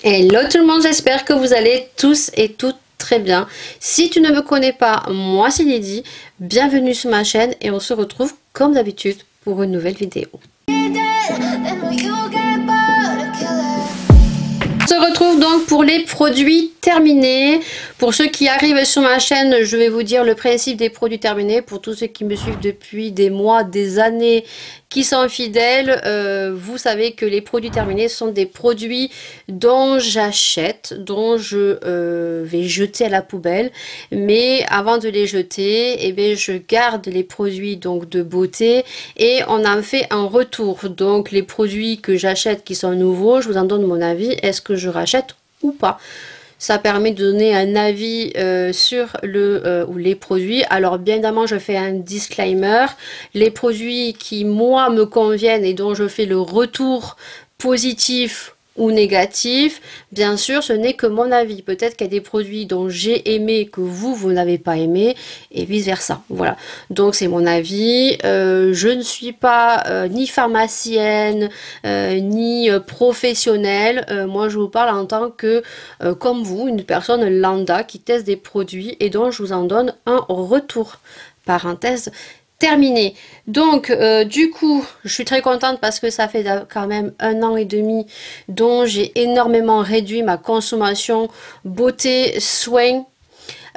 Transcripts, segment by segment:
Hello tout le monde, j'espère que vous allez tous et toutes très bien. Si tu ne me connais pas, moi c'est Lydie, bienvenue sur ma chaîne et on se retrouve comme d'habitude pour une nouvelle vidéo. On se retrouve donc pour les produits terminés. Pour ceux qui arrivent sur ma chaîne, je vais vous dire le principe des produits terminés. Pour tous ceux qui me suivent depuis des mois, des années, qui sont fidèles, vous savez que les produits terminés sont des produits dont j'achète, dont je vais jeter à la poubelle. Mais avant de les jeter, eh bien, je garde les produits donc de beauté et on en fait un retour. Donc les produits que j'achète qui sont nouveaux, je vous en donne mon avis. Est-ce que je rachète ou pas? Ça permet de donner un avis sur ou les produits. Alors bien évidemment, je fais un disclaimer. Les produits qui moi me conviennent et dont je fais le retour positif ou négatif, bien sûr ce n'est que mon avis. Peut-être qu'il y a des produits dont j'ai aimé que vous n'avez pas aimé et vice versa. Voilà, donc c'est mon avis. Je ne suis pas ni pharmacienne ni professionnelle. Moi je vous parle en tant que comme vous, une personne lambda qui teste des produits et dont je vous en donne un retour. Parenthèse terminé. Donc du coup je suis très contente parce que ça fait quand même 1 an et demi dont j'ai énormément réduit ma consommation beauté soins.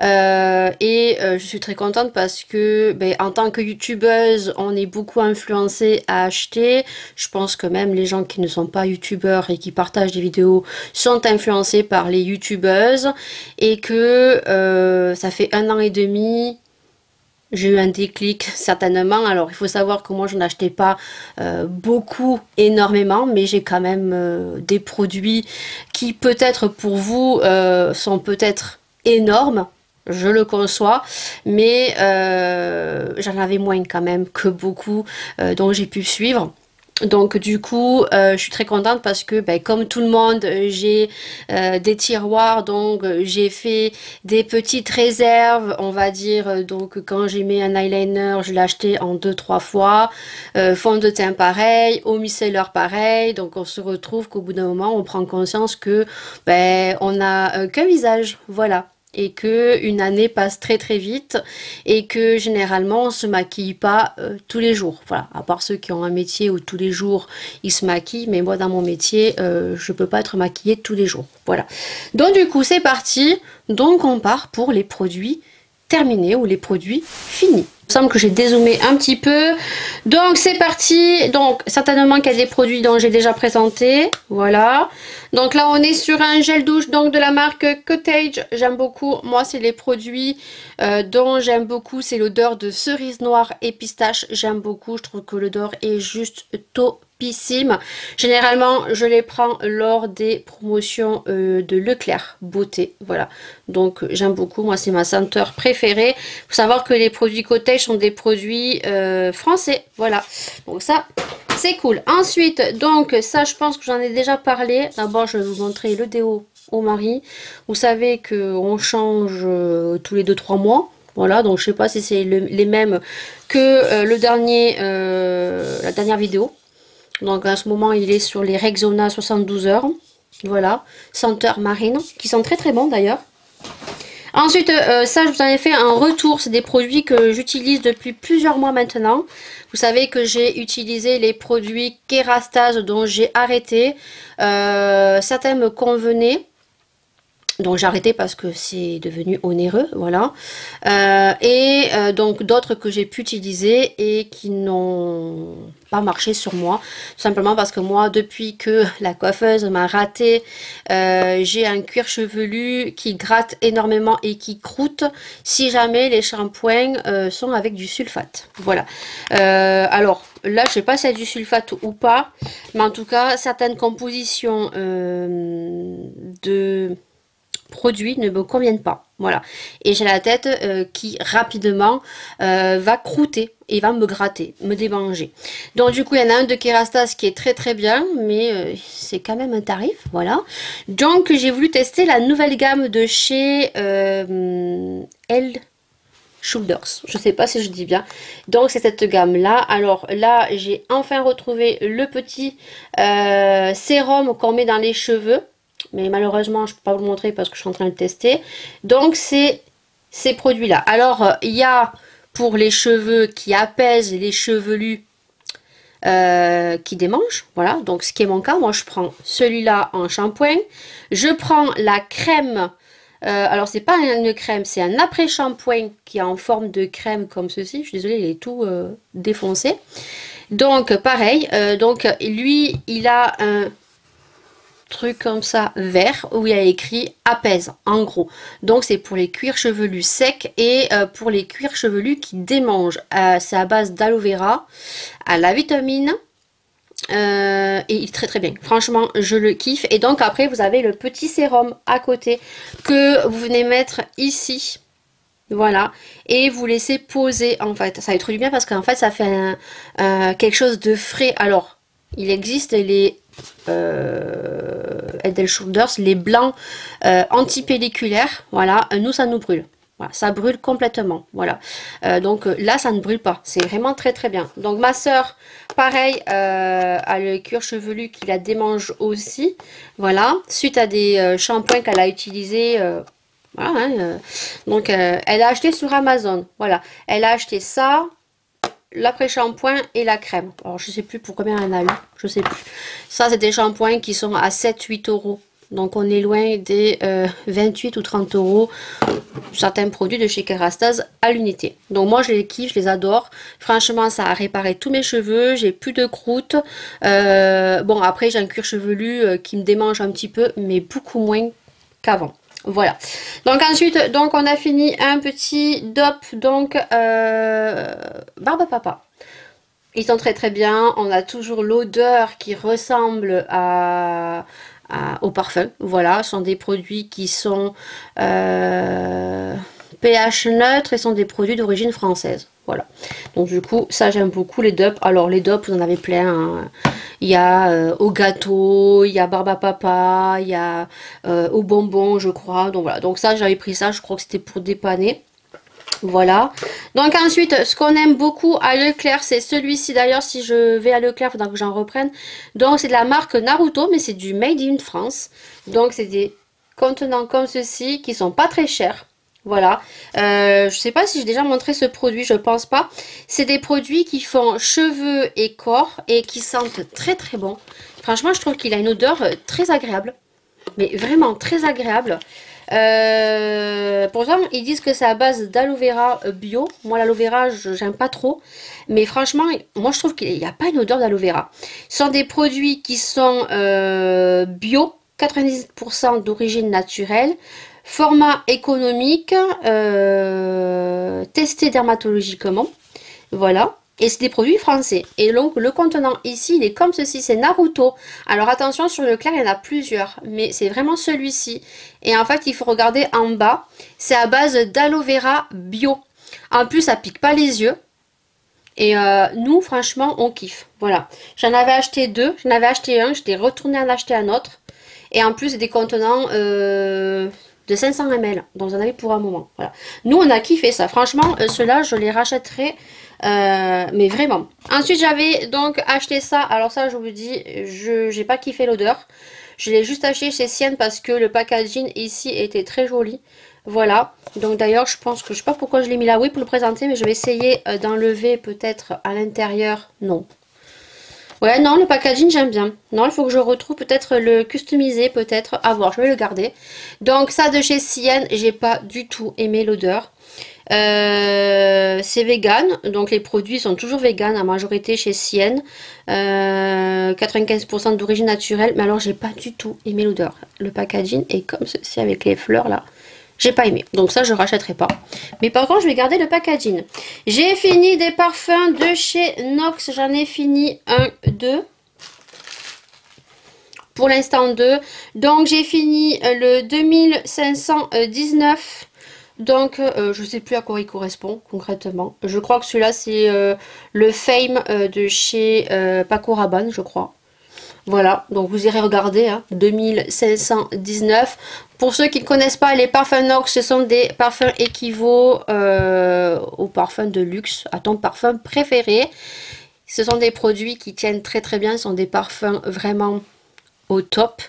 Je suis très contente parce que en tant que youtubeuse on est beaucoup influencé à acheter. Je pense que même les gens qui ne sont pas youtubeurs et qui partagent des vidéos sont influencés par les youtubeuses et que ça fait 1 an et demi. J'ai eu un déclic certainement. Alors il faut savoir que moi je n'achetais pas beaucoup, énormément, mais j'ai quand même des produits qui peut-être pour vous sont peut-être énormes, je le conçois, mais j'en avais moins quand même que beaucoup dont j'ai pu suivre. Donc du coup je suis très contente parce que comme tout le monde j'ai des tiroirs, donc j'ai fait des petites réserves on va dire. Donc quand j'ai mis un eyeliner je l'ai acheté en 2-3 fois, fond de teint pareil, eau micellaire pareil. Donc on se retrouve qu'au bout d'un moment on prend conscience que on n'a qu'un visage, voilà, et que une année passe très très vite et que généralement on se maquille pas tous les jours, voilà, à part ceux qui ont un métier où tous les jours ils se maquillent, mais moi dans mon métier je peux pas être maquillée tous les jours, voilà. Donc du coup c'est parti, donc on part pour les produits terminés ou les produits finis. Il me semble que j'ai dézoomé un petit peu, donc c'est parti. Donc certainement qu'il y a des produits dont j'ai déjà présenté, voilà. Donc là on est sur un gel douche donc de la marque Cottage, j'aime beaucoup. Moi c'est les produits dont j'aime beaucoup, c'est l'odeur de cerise noire et pistache, j'aime beaucoup. Je trouve que l'odeur est juste topissime. Généralement je les prends lors des promotions de Leclerc Beauté, voilà. Donc j'aime beaucoup, moi c'est ma senteur préférée. Il faut savoir que les produits Cottage sont des produits français, voilà. Donc ça c'est cool. Ensuite, donc ça je pense que j'en ai déjà parlé. D'abord je vais vous montrer le déo au mari. Vous savez qu'on change tous les 2-3 mois. Voilà, donc je sais pas si c'est les mêmes que la dernière vidéo. Donc à ce moment il est sur les Rexona 72 heures. Voilà, senteur marine, qui sont très très bons d'ailleurs. Ensuite, ça je vous en ai fait un retour, c'est des produits que j'utilise depuis plusieurs mois maintenant. Vous savez que j'ai utilisé les produits Kerastase dont j'ai arrêté. Certains me convenaient, donc j'ai arrêté parce que c'est devenu onéreux, voilà. Donc d'autres que j'ai pu utiliser et qui n'ont pas marché sur moi, tout simplement parce que moi depuis que la coiffeuse m'a raté, j'ai un cuir chevelu qui gratte énormément et qui croûte si jamais les shampoings sont avec du sulfate, voilà. Alors là je sais pas si c'est du sulfate ou pas, mais en tout cas certaines compositions de produits ne me conviennent pas, voilà. Et j'ai la tête qui rapidement va croûter et va me gratter, me démanger. Donc du coup il y en a un de Kerastase qui est très très bien, mais c'est quand même un tarif, voilà. Donc j'ai voulu tester la nouvelle gamme de chez Elle Shoulders, je sais pas si je dis bien. Donc c'est cette gamme là. Alors là j'ai enfin retrouvé le petit sérum qu'on met dans les cheveux. mais malheureusement je peux pas vous le montrer parce que je suis en train de tester. Donc c'est ces produits là. Alors il y a pour les cheveux qui apaisent les chevelus, qui démangent, voilà, donc ce qui est mon cas. Moi je prends celui-là en shampoing, je prends la crème, alors c'est pas une crème, c'est un après-shampoing qui est en forme de crème comme ceci, je suis désolée, il est tout défoncé. Donc pareil, donc lui il a un truc comme ça vert où il y a écrit apaise en gros, donc c'est pour les cuirs chevelus secs et pour les cuirs chevelus qui démangent. C'est à base d'aloe vera, à la vitamine, et il est très très bien, franchement je le kiffe. Et donc après vous avez le petit sérum à côté que vous venez mettre ici, voilà, et vous laissez poser. En fait ça va être du bien parce qu'en fait ça fait quelque chose de frais. Alors il existe les Head & Shoulders, les blancs anti-pelliculaires, voilà, nous ça nous brûle. Voilà, ça brûle complètement, voilà. Donc là, ça ne brûle pas. C'est vraiment très très bien. Donc ma soeur, pareil, a le cuir chevelu qui la démange aussi. Voilà, suite à des shampoings qu'elle a utilisés. Voilà, hein, donc elle a acheté sur Amazon. Voilà, elle a acheté ça, l'après-shampoing et la crème. Alors je sais plus pour combien elle en a eu, je sais plus. Ça c'est des shampoings qui sont à 7-8 euros. Donc on est loin des 28 ou 30 euros certains produits de chez Kerastase à l'unité. Donc moi je les kiffe, je les adore. Franchement ça a réparé tous mes cheveux, j'ai plus de croûte. Bon après j'ai un cuir chevelu qui me démange un petit peu, mais beaucoup moins qu'avant. Voilà. Donc ensuite, donc on a fini un petit DOP, donc Barbe à Papa. Ils sont très très bien. On a toujours l'odeur qui ressemble au parfum. Voilà, ce sont des produits qui sont pH neutre et sont des produits d'origine française. Voilà. Donc du coup, ça j'aime beaucoup les DOP. Alors les DOP, vous en avez plein. Hein. Il y a au gâteau, il y a Barbe à Papa, il y a au bonbon, je crois. Donc voilà. Donc ça, j'avais pris ça. Je crois que c'était pour dépanner. Voilà. Donc ensuite, ce qu'on aime beaucoup à Leclerc, c'est celui-ci. D'ailleurs, si je vais à Leclerc, il faudra que j'en reprenne. Donc c'est de la marque Naruto, mais c'est du Made in France. Donc c'est des contenants comme ceci qui sont pas très chers. Voilà. Je sais pas si j'ai déjà montré ce produit, je pense pas. C'est des produits qui font cheveux et corps et qui sentent très très bon. Franchement, je trouve qu'il a une odeur très agréable. Mais vraiment très agréable. Pourtant ils disent que c'est à base d'aloe vera bio. Moi l'aloe vera j'aime pas trop, mais franchement moi je trouve qu'il n'y a pas une odeur d'aloe vera. Ce sont des produits qui sont bio, 90% d'origine naturelle, format économique, testé dermatologiquement, voilà. Et c'est des produits français. Et donc le contenant ici, il est comme ceci, c'est Naruto. Alors attention, sur Leclerc, il y en a plusieurs. Mais c'est vraiment celui-ci. Et en fait, il faut regarder en bas. C'est à base d'aloe vera bio. En plus, ça pique pas les yeux. Et nous, franchement, on kiffe. Voilà. J'en avais acheté deux. J'en avais acheté un. J'étais retournée en acheter un autre. Et en plus, des contenants de 500 ml. Donc, j'en avais pour un moment. Voilà. Nous, on a kiffé ça. Franchement, ceux-là, je les rachèterai. Mais vraiment. Ensuite j'avais donc acheté ça. Alors ça je vous dis, j'ai pas kiffé l'odeur. Je l'ai juste acheté chez Sienne parce que le packaging ici était très joli. Voilà. Donc d'ailleurs je pense que je sais pas pourquoi je l'ai mis là. Oui pour le présenter, mais je vais essayer d'enlever peut-être à l'intérieur. Non. Ouais non, le packaging j'aime bien. Non, il faut que je retrouve peut-être le customiser, peut-être. À voir, je vais le garder. Donc ça de chez Sienne, j'ai pas du tout aimé l'odeur. C'est vegan, donc les produits sont toujours vegan à majorité chez Sienne, 95% d'origine naturelle, mais alors j'ai pas du tout aimé l'odeur. Le packaging est comme ceci avec les fleurs là, j'ai pas aimé, donc ça je rachèterai pas. Mais par contre je vais garder le packaging. J'ai fini des parfums de chez Nox, j'en ai fini un, deux. Pour l'instant 2. Donc j'ai fini le 2519. Donc je sais plus à quoi il correspond concrètement. Je crois que celui-là c'est le Fame de chez Paco Rabanne, je crois. Voilà, donc vous irez regarder, hein, 2519. Pour ceux qui ne connaissent pas, les parfums Nox, ce sont des parfums équivalents aux parfums de luxe, à ton parfum préféré. Ce sont des produits qui tiennent très très bien, ce sont des parfums vraiment au top.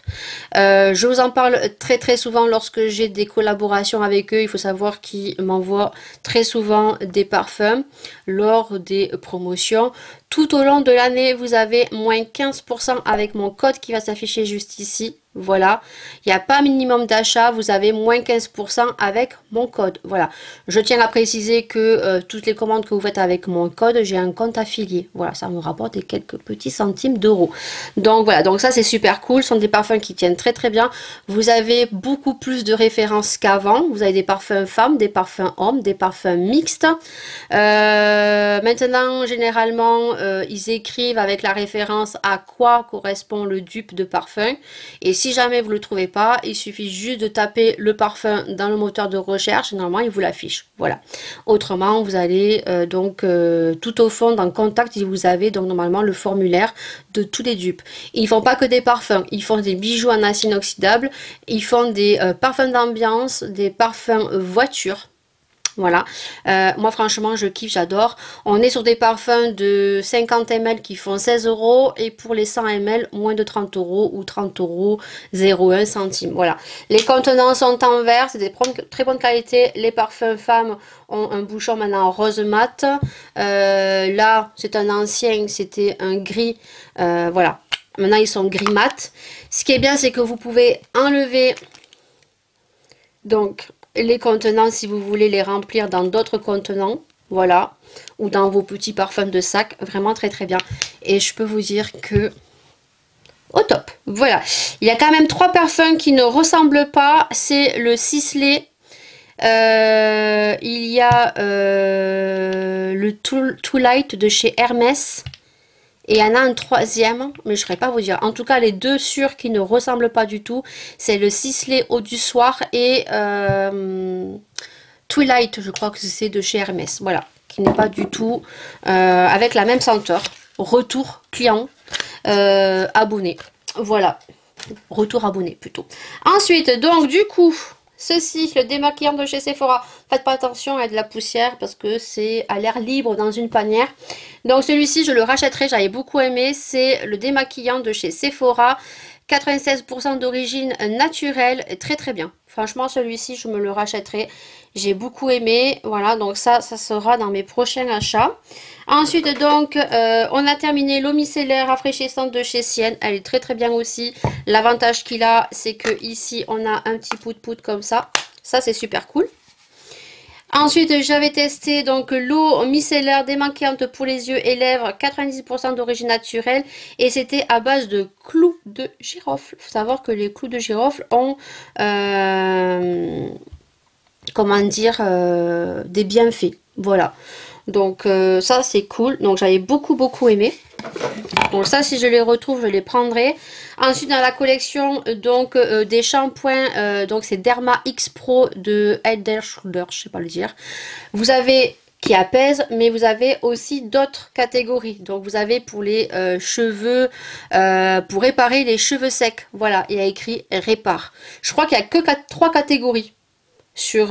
Je vous en parle très souvent lorsque j'ai des collaborations avec eux. Il faut savoir qu'ils m'envoient très souvent des parfums lors des promotions. Tout au long de l'année, vous avez moins 15% avec mon code qui va s'afficher juste ici. Voilà, il n'y a pas minimum d'achat, vous avez moins 15% avec mon code. Voilà, je tiens à préciser que toutes les commandes que vous faites avec mon code, j'ai un compte affilié. Voilà, ça me rapporte des quelques petits centimes d'euros. Donc voilà, donc ça c'est super cool. Ce sont des parfums qui tiennent très bien. Vous avez beaucoup plus de références qu'avant. Vous avez des parfums femmes, des parfums hommes, des parfums mixtes. Maintenant, généralement, ils écrivent avec la référence à quoi correspond le dupe de parfum. Et si jamais vous ne le trouvez pas, il suffit juste de taper le parfum dans le moteur de recherche. Normalement, il vous l'affiche. Voilà. Autrement, vous allez tout au fond dans Contact, vous avez donc normalement le formulaire de tous les dupes. Ils font pas que des parfums, ils font des bijoux en acier inoxydable, ils font des parfums d'ambiance, des parfums voiture. Voilà, moi franchement je kiffe, j'adore. On est sur des parfums de 50 ml qui font 16 € et pour les 100 ml moins de 30 € ou 30 € 0,1 centime. Voilà, les contenants sont en verre, c'est des très bonne qualité. Les parfums femmes ont un bouchon maintenant rose mat. Là c'est un ancien, c'était un gris, voilà. Maintenant ils sont gris mat. Ce qui est bien c'est que vous pouvez enlever donc les contenants si vous voulez les remplir dans d'autres contenants, voilà, ou dans vos petits parfums de sac, vraiment très bien. Et je peux vous dire que au top. Voilà, il y a quand même 3 parfums qui ne ressemblent pas, c'est le Sisley, il y a le Too Light de chez Hermès. Et il y en a un troisième, mais je ne saurais pas vous dire. En tout cas, les deux sûrs qui ne ressemblent pas du tout, c'est le Sisley Eau du Soir et Twilight, je crois que c'est de chez Hermès. Voilà, qui n'est pas du tout avec la même senteur. Retour client abonné. Voilà, retour abonné plutôt. Ensuite, donc du coup, ceci, le démaquillant de chez Sephora. Faites pas attention à de la poussière parce que c'est à l'air libre dans une panière. Donc celui-ci, je le rachèterai, j'avais beaucoup aimé. C'est le démaquillant de chez Sephora. 96% d'origine naturelle, très bien. Franchement, celui-ci, je me le rachèterai. J'ai beaucoup aimé. Voilà, donc ça sera dans mes prochains achats. Ensuite, donc, on a terminé l'eau micellaire rafraîchissante de chez Sienne. Elle est très bien aussi. L'avantage qu'il a, c'est que ici, on a un petit pout-pout comme ça. Ça, c'est super cool. Ensuite, j'avais testé donc l'eau micellaire démaquillante pour les yeux et lèvres, 90% d'origine naturelle. Et c'était à base de clous de girofle. Il faut savoir que les clous de girofle ont, comment dire, des bienfaits. Voilà. Donc ça c'est cool. Donc j'avais beaucoup aimé. Donc ça si je les retrouve je les prendrai. Ensuite dans la collection donc des shampoings, donc c'est Derma X Pro de Head & Shoulders, je sais pas le dire. Vous avez qui apaise, mais vous avez aussi d'autres catégories. Donc vous avez pour les cheveux, pour réparer les cheveux secs. Voilà, il y a écrit répare. Je crois qu'il n'y a que 3 catégories sur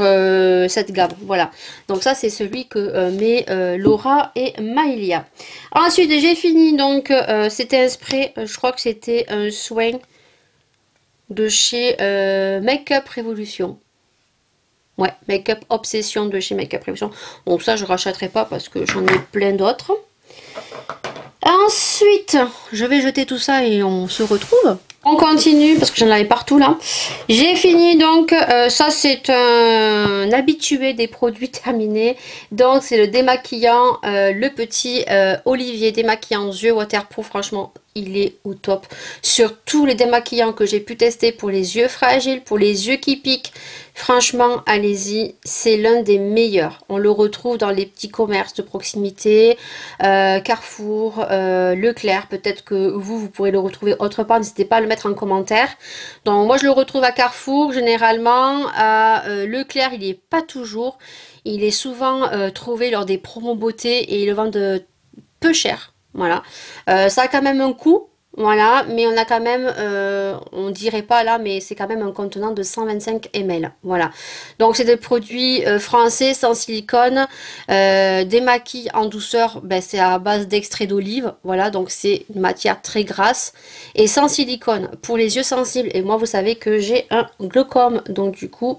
cette gamme. Voilà, donc ça c'est celui que met Laura et Maïlia. Ensuite j'ai fini, donc c'était un spray, je crois que c'était un soin de chez Make-up Révolution. Ouais, Make-up Obsession de chez Make-up Révolution. Donc ça je rachèterai pas parce que j'en ai plein d'autres. Ensuite, je vais jeter tout ça et on se retrouve. On continue parce que j'en avais partout là. J'ai fini donc, ça c'est un habitué des produits terminés. Donc c'est le démaquillant, le petit Olivier démaquillant yeux waterproof. Franchement, il est au top. Sur tous les démaquillants que j'ai pu tester pour les yeux fragiles, pour les yeux qui piquent. Franchement, allez-y, c'est l'un des meilleurs. On le retrouve dans les petits commerces de proximité, Carrefour, Leclerc. Peut-être que vous pourrez le retrouver autre part. N'hésitez pas à le mettre en commentaire. Donc moi, je le retrouve à Carrefour, généralement. À Leclerc, il n'y est pas toujours. Il est souvent trouvé lors des promos beauté et ils le vendent peu cher. Voilà. Ça a quand même un coût. Voilà, mais on a quand même, on dirait pas là, mais c'est quand même un contenant de 125 ml. Voilà. Donc c'est des produits français sans silicone, des maquilles en douceur, ben, c'est à base d'extrait d'olive. Voilà, donc c'est une matière très grasse et sans silicone pour les yeux sensibles. Et moi, vous savez que j'ai un glaucome, donc du coup,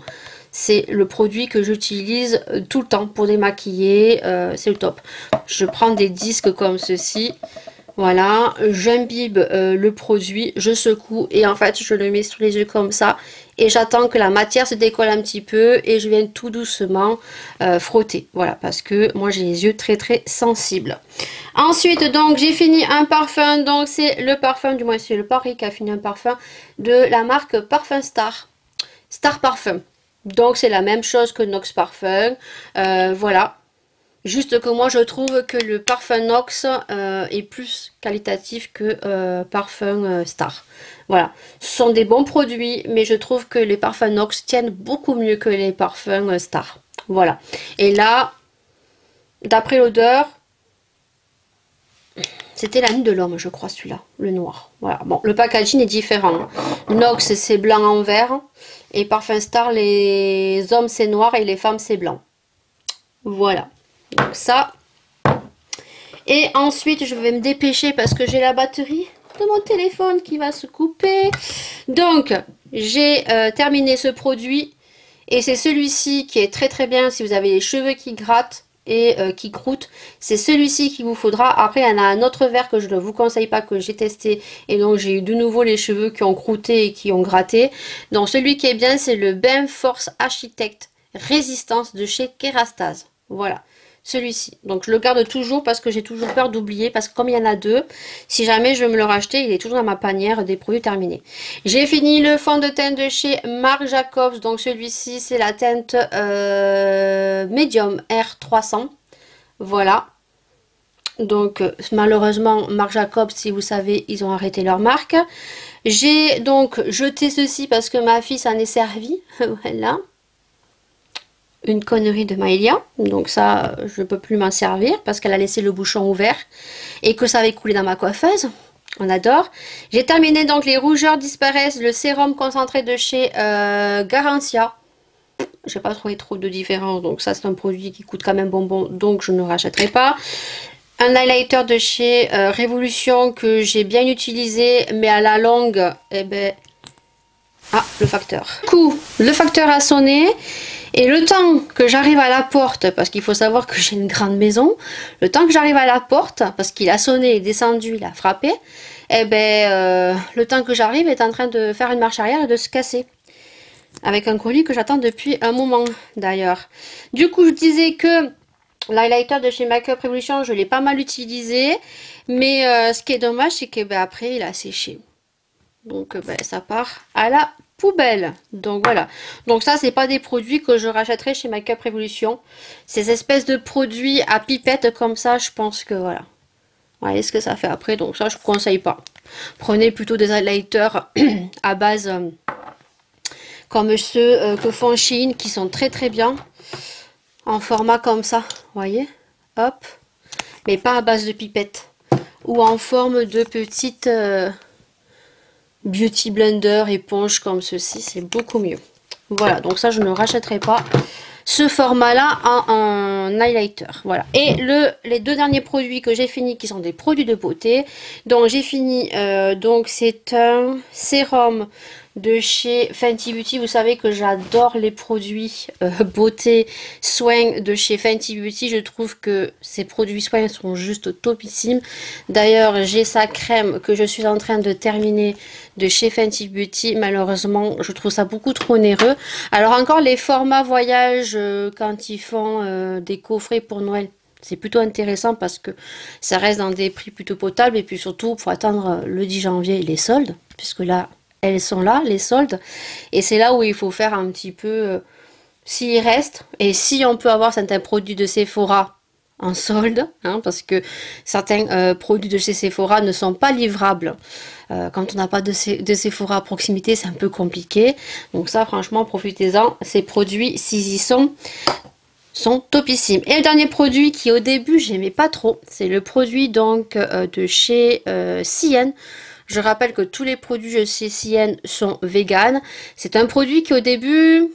c'est le produit que j'utilise tout le temps pour démaquiller. C'est le top. Je prends des disques comme ceci. Voilà, j'imbibe le produit, je secoue et en fait je le mets sous les yeux comme ça et j'attends que la matière se décolle un petit peu et je viens tout doucement frotter. Voilà, parce que moi j'ai les yeux très très sensibles. Ensuite donc j'ai fini un parfum, donc c'est le parfum, du moins c'est le Paris qui a fini un parfum de la marque Parfum Star. Star Parfum. Donc c'est la même chose que Nox Parfum, voilà. Juste que moi je trouve que le parfum Nox est plus qualitatif que parfum Star. Voilà, ce sont des bons produits, mais je trouve que les parfums Nox tiennent beaucoup mieux que les parfums Star. Voilà, et là, d'après l'odeur, c'était la nuit de l'homme, je crois, celui-là, le noir. Voilà, bon, le packaging est différent. Nox c'est blanc en vert, et parfum Star, les hommes c'est noir et les femmes c'est blanc. Voilà. Donc ça. Et ensuite, je vais me dépêcher parce que j'ai la batterie de mon téléphone qui va se couper. Donc, j'ai terminé ce produit. Et c'est celui-ci qui est très très bien si vous avez les cheveux qui grattent et qui croûtent. C'est celui-ci qu'il vous faudra. Après, il y en a un autre vert que je ne vous conseille pas, que j'ai testé. Et donc, j'ai eu de nouveau les cheveux qui ont croûté et qui ont gratté. Donc, celui qui est bien, c'est le Bain Force Architect Résistance de chez Kerastase. Voilà. Celui-ci. Donc je le garde toujours parce que j'ai toujours peur d'oublier. Parce que comme il y en a deux, si jamais je veux me le racheter, il est toujours dans ma panière des produits terminés. J'ai fini le fond de teint de chez Marc Jacobs. Donc celui-ci, c'est la teinte Medium R300. Voilà. Donc malheureusement, Marc Jacobs, si vous savez, ils ont arrêté leur marque. J'ai donc jeté ceci parce que ma fille s'en est servie. Voilà. Une connerie de Maëlia, donc ça je ne peux plus m'en servir parce qu'elle a laissé le bouchon ouvert et que ça avait coulé dans ma coiffeuse. On adore. J'ai terminé donc les rougeurs disparaissent, le sérum concentré de chez Garantia. J'ai pas trouvé trop de différence, donc ça c'est un produit qui coûte quand même bonbon, donc je ne rachèterai pas. Un highlighter de chez Révolution que j'ai bien utilisé, mais à la longue, eh ben... Ah, le facteur. Du coup, le facteur a sonné. Et le temps que j'arrive à la porte, parce qu'il faut savoir que j'ai une grande maison, le temps que j'arrive à la porte, parce qu'il a sonné, il est descendu, il a frappé, eh ben, le temps que j'arrive est en train de faire une marche arrière et de se casser. Avec un colis que j'attends depuis un moment d'ailleurs. Du coup, je disais que l'highlighter de chez Makeup Revolution, je l'ai pas mal utilisé, mais ce qui est dommage, c'est que ben, après, il a séché. Donc ben, ça part à la poubelle. Donc voilà. Donc ça, c'est pas des produits que je rachèterai chez Makeup Revolution. Ces espèces de produits à pipette comme ça, je pense que voilà. Voyez ce que ça fait après. Donc ça, je vous conseille pas. Prenez plutôt des highlighters à base comme ceux que font Shein, qui sont très très bien. En format comme ça. Voyez. Hop. Mais pas à base de pipette. Ou en forme de petite... Beauty Blender, éponge comme ceci, c'est beaucoup mieux. Voilà, donc ça je ne rachèterai pas ce format-là en highlighter. Voilà. Et les deux derniers produits que j'ai fini, qui sont des produits de beauté. Donc j'ai fini, donc c'est un sérum de chez Fenty Beauty. Vous savez que j'adore les produits beauté, soins de chez Fenty Beauty. Je trouve que ces produits soins sont juste topissimes. D'ailleurs, j'ai sa crème que je suis en train de terminer de chez Fenty Beauty. Malheureusement, je trouve ça beaucoup trop onéreux. Alors encore les formats voyage quand ils font des coffrets pour Noël. C'est plutôt intéressant parce que ça reste dans des prix plutôt potables. Et puis surtout, pour attendre le 10 janvier les soldes. Puisque là, elles sont là, les soldes. Et c'est là où il faut faire un petit peu... s'il reste. Et si on peut avoir certains produits de Sephora en solde. Hein, parce que certains produits de chez Sephora ne sont pas livrables. Quand on n'a pas de Sephora à proximité, c'est un peu compliqué. Donc ça, franchement, profitez-en. Ces produits, s'ils y sont topissimes. Et le dernier produit qui, au début, j'aimais pas trop, c'est le produit donc de chez Cien. Je rappelle que tous les produits CCN sont vegan. C'est un produit qui au début,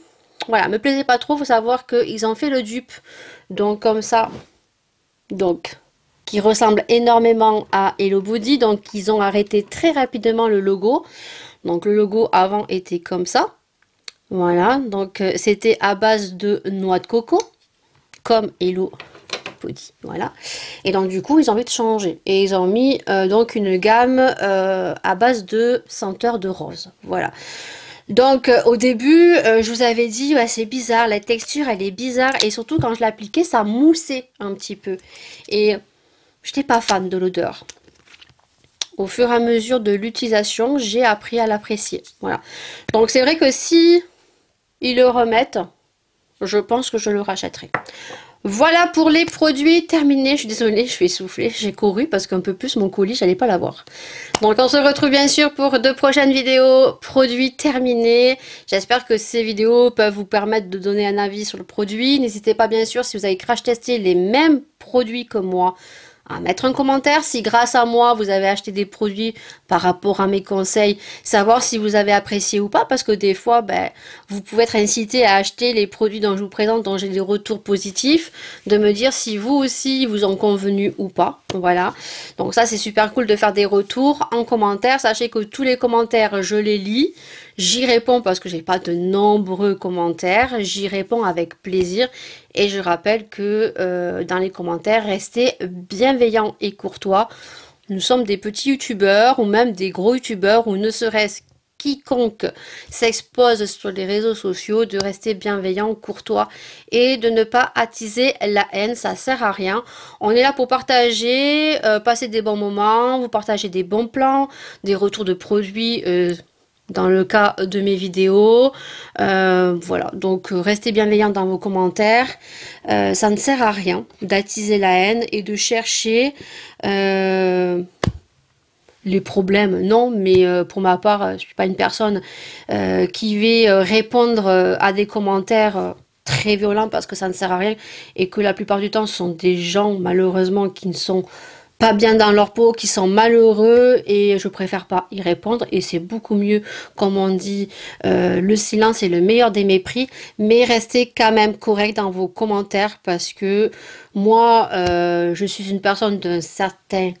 voilà, me plaisait pas trop. Faut savoir qu'ils ont fait le dupe. Donc comme ça, donc qui ressemble énormément à Hello Body. Donc ils ont arrêté très rapidement le logo. Donc le logo avant était comme ça. Voilà, donc c'était à base de noix de coco, comme Hello Body, voilà. Et donc du coup, ils ont envie de changer. Et ils ont mis donc une gamme à base de senteurs de rose, voilà. Donc au début, je vous avais dit, ouais, c'est bizarre, la texture, elle est bizarre. Et surtout, quand je l'appliquais, ça moussait un petit peu. Et je n'étais pas fan de l'odeur. Au fur et à mesure de l'utilisation, j'ai appris à l'apprécier, voilà. Donc c'est vrai que si ils le remettent, je pense que je le rachèterai. Voilà pour les produits terminés. Je suis désolée, je suis essoufflée. J'ai couru parce qu'un peu plus mon colis, j'allais pas l'avoir. Donc on se retrouve bien sûr pour de prochaines vidéos produits terminés. J'espère que ces vidéos peuvent vous permettre de donner un avis sur le produit. N'hésitez pas bien sûr, si vous avez crash testé les mêmes produits que moi, à mettre un commentaire si grâce à moi vous avez acheté des produits par rapport à mes conseils, savoir si vous avez apprécié ou pas, parce que des fois ben, vous pouvez être incité à acheter les produits dont je vous présente, dont j'ai des retours positifs, de me dire si vous aussi vous en convenu ou pas, voilà. Donc ça c'est super cool de faire des retours en commentaire. Sachez que tous les commentaires je les lis, j'y réponds parce que j'ai pas de nombreux commentaires, j'y réponds avec plaisir. Et je rappelle que dans les commentaires, restez bienveillants et courtois. Nous sommes des petits youtubeurs ou même des gros youtubeurs ou ne serait-ce quiconque s'expose sur les réseaux sociaux, de rester bienveillant, courtois et de ne pas attiser la haine, ça sert à rien. On est là pour partager, passer des bons moments, vous partager des bons plans, des retours de produits dans le cas de mes vidéos, voilà, donc restez bienveillants dans vos commentaires. Ça ne sert à rien d'attiser la haine et de chercher les problèmes, non, mais pour ma part, je ne suis pas une personne qui va répondre à des commentaires très violents parce que ça ne sert à rien et que la plupart du temps ce sont des gens malheureusement qui ne sont pas bien dans leur peau, qui sont malheureux et je préfère pas y répondre et c'est beaucoup mieux, comme on dit, le silence est le meilleur des mépris, mais restez quand même correct dans vos commentaires parce que moi je suis une personne d'un certain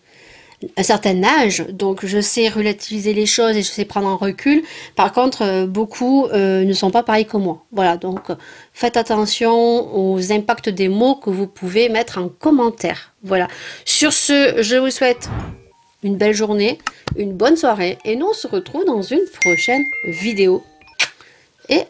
âge, donc je sais relativiser les choses et je sais prendre un recul. Par contre, beaucoup ne sont pas pareils que moi. Voilà, donc faites attention aux impacts des mots que vous pouvez mettre en commentaire. Voilà. Sur ce, je vous souhaite une belle journée, une bonne soirée et nous on se retrouve dans une prochaine vidéo. Et